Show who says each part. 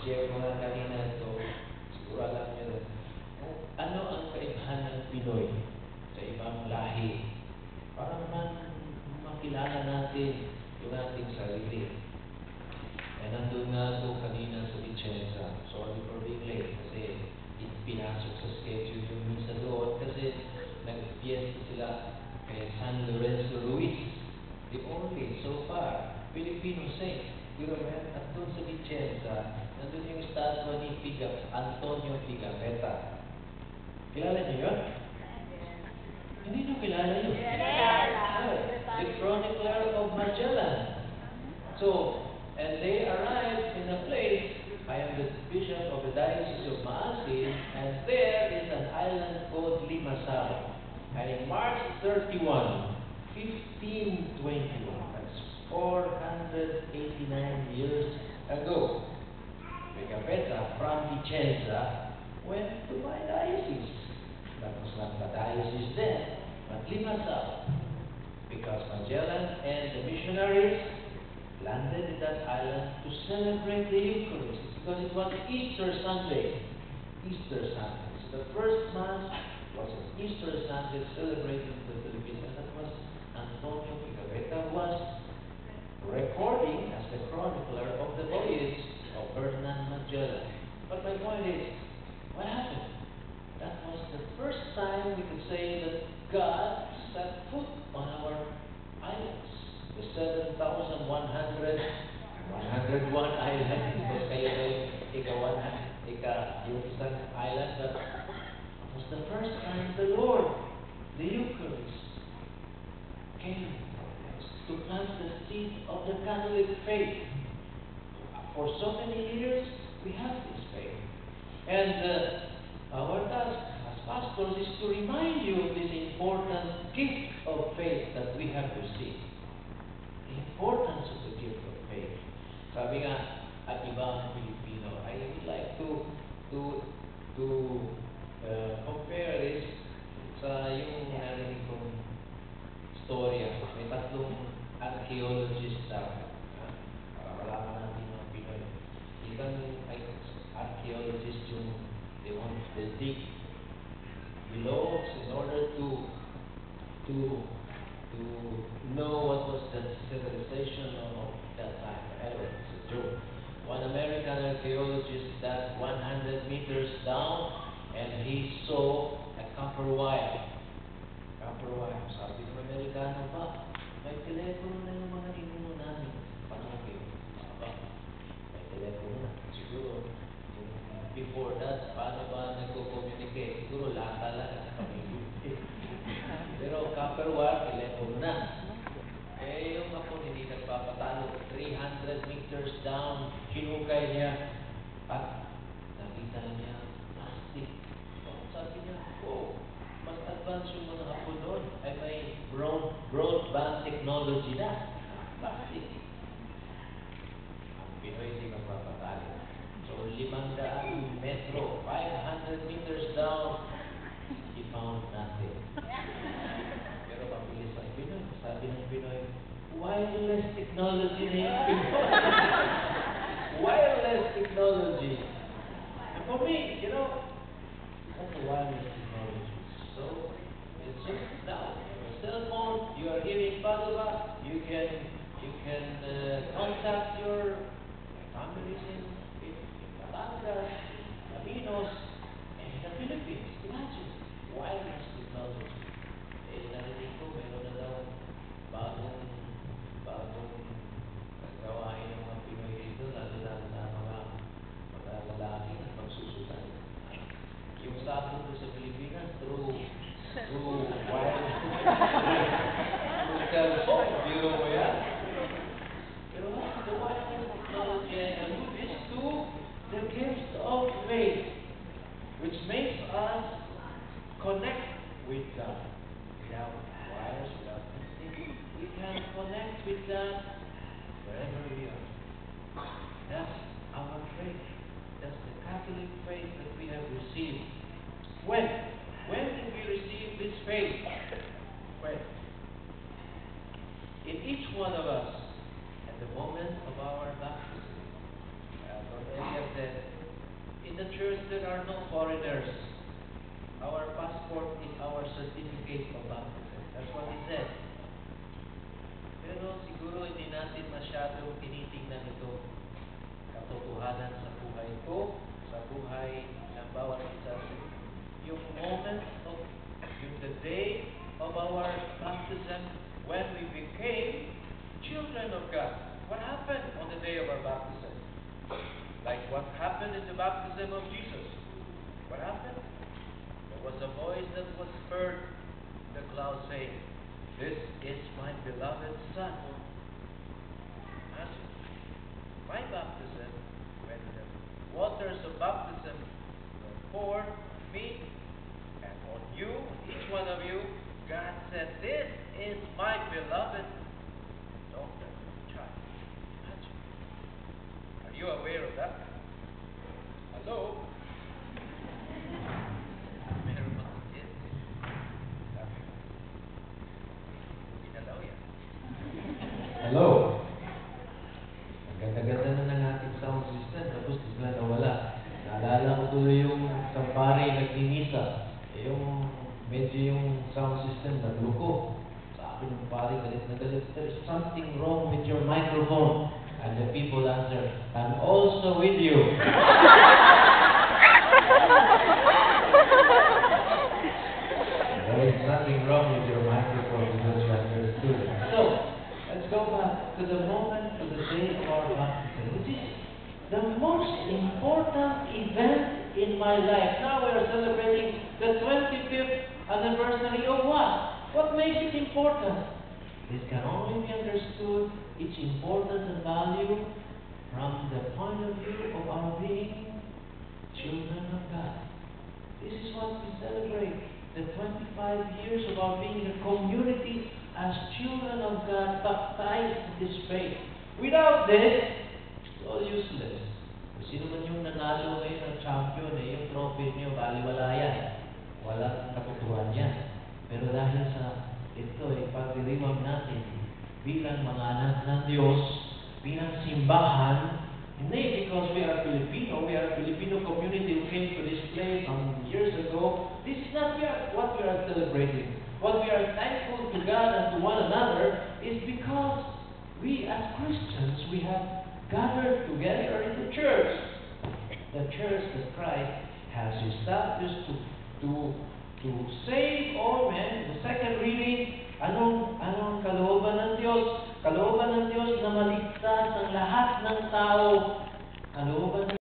Speaker 1: share ko nga kanina ito, siguro alam niyo rin, ano ang kaibahan ng Pinoy sa ibang lahi? Para makilala natin yung ating sarili. Nandun nga ako kanina sa Vicenza. Sorry for being late kasi pinasok sa schedule yung misa doon kasi nag-fiesta sila kay San Lorenzo Ruiz. The only, so far, Filipino saint. At doon sa Vicenza, nandun yung statwa ni Antonio Pigafetta. Kilala niyo yun? Hindi niyo kilala yun? The chronicler of Magellan. So, and they arrived in a place, I am the bishop of the Diocese of Maasin, and there is an island called Limassol. And in March 31, 1521, that's 489 years ago, Pigafetta from Vicenza went to my diocese. That was not the diocese then, but Limassol, because Magellan and the missionaries landed in that island to celebrate the Eucharist, because it was Easter Sunday. Easter Sunday. So the first Mass was an Easter Sunday celebrated in the Philippines, and that was Antonio Pigafetta was recording as the chronicler of the voyage of Ferdinand Magellan. But my point is, what happened? That was the first time we could say that God set foot on our islands. The 7,101 islands, because kayo yung isang island, that was the first time the Lord, the Eucharist, came to plant the seed of the Catholic faith. For so many years, we have this faith. And our task as pastors is to remind you of this important gift of faith that we have received. The importance of the gift of faith. Sabi nga, at ibang Pilipino, I would like to compare this sa yung narinig kong storya. May tatlong archaeologist daw. Para malaman natin mga Pinoy. Isang archaeologist yung they want to dig below in order to know what was the civilization of that time. Anyway, it's a joke. One American archaeologist dug 100 meters down and he saw a copper wire. Copper wire. Sabi ng Amerikano ba, may telepono na yung mga ninuno namin. Panahon kayo. May telepono na. Siguro, before that, paano ba nagko-communicate? Siguro lata lang at communicate. Pero copper wire, telepono na. Yung Hapon hindi nagpapatalo. 300 meters down, hinukay niya at nakita niya plastic. Sabi niya, mas advance yung mga Hapon doon ay may broadband technology na. Plastic. Ang Pinoy hindi magpapatalo. So, 500 metro, 500 meters down, he found nothing. Pero mabilis ang Pinoy. Sabi ng Pinoy, wireless technology na yung Pinoy. Wireless technology. And for me, that's a wireless technology. So, it's just now. Your cell phone, you are here in Padua, you can contact your families in Batangas, Caminos, and in the Philippines. Imagine, wireless technology. Narinig ko, meron na daw bagong gawain ng mga Pinoy dito, lalo na mga lalaki na pagsusutan. Yung sabon ko sa Pilipinas, through wireless through cellphone, biro mo yan. Pero the wireless technology and this to the gift of faith, which makes us connect with God. Without wires, without anything, we can connect with God wherever we are. That's our faith. That's the Catholic faith that we have received. When did we receive this faith? When? In each one of us, at the moment of our baptism. Don't any of said, in the church there are no foreigners. Our passport is our certificate of baptism. That's what he said. Pero siguro hindi natin masyadong tinitingnan ito katotohanan sa buhay ko, sa buhay ng bawat isa. Yung moment of, the day of our baptism, when we became children of God. What happened on the day of our baptism? Like what happened in the baptism of Jesus. What happened? There was a voice that was heard in the cloud saying, "This is my beloved Son." Imagine, my baptism, when the waters of baptism were poured on me and on you, each one of you, God said, "This is my beloved daughter, child." Imagine. Are you aware of that? Hello? Meron ba? Yes. Ginalaw yan.
Speaker 2: Hello? Ang ganda-ganda na ng ating sound system, tapos bigla nawala. Naalala ko tuloy yung isang pare nagninisa. Yung medyo yung sound system nagluko. Sabi ng pare, galit na galit, "There's something wrong with your microphone." And the people answer, "I'm also with you." There is nothing wrong with your microphone because you understood it. So, let's go back to the moment, to the day of our baptism, which is the most important event in my life. Now we are celebrating the 25th anniversary of what? What makes it important? This can only be understood, its importance and value, from the point of view of our being children of God. This is what we celebrate, the 25 years of our being a community as children of God, baptized in this faith. Without this, it's all useless. Kung sino man yung nanalo ngayon ng champion, yung trophy niyo, baliwala yan. Walang katotohanan yan. Pero dahil sa ito pagdiriwang natin bilang mga anak ng Diyos, bilang simbahan, hindi because we are Filipino community who came to this place some years ago. This is not what we are celebrating. What we are thankful to God and to one another is because we as Christians, we have gathered together in the church. The church that Christ has established to save all men. The second reading, anong kalooban ng Diyos? Kalooban ng Diyos na maligtas ang lahat ng tao. Kalooban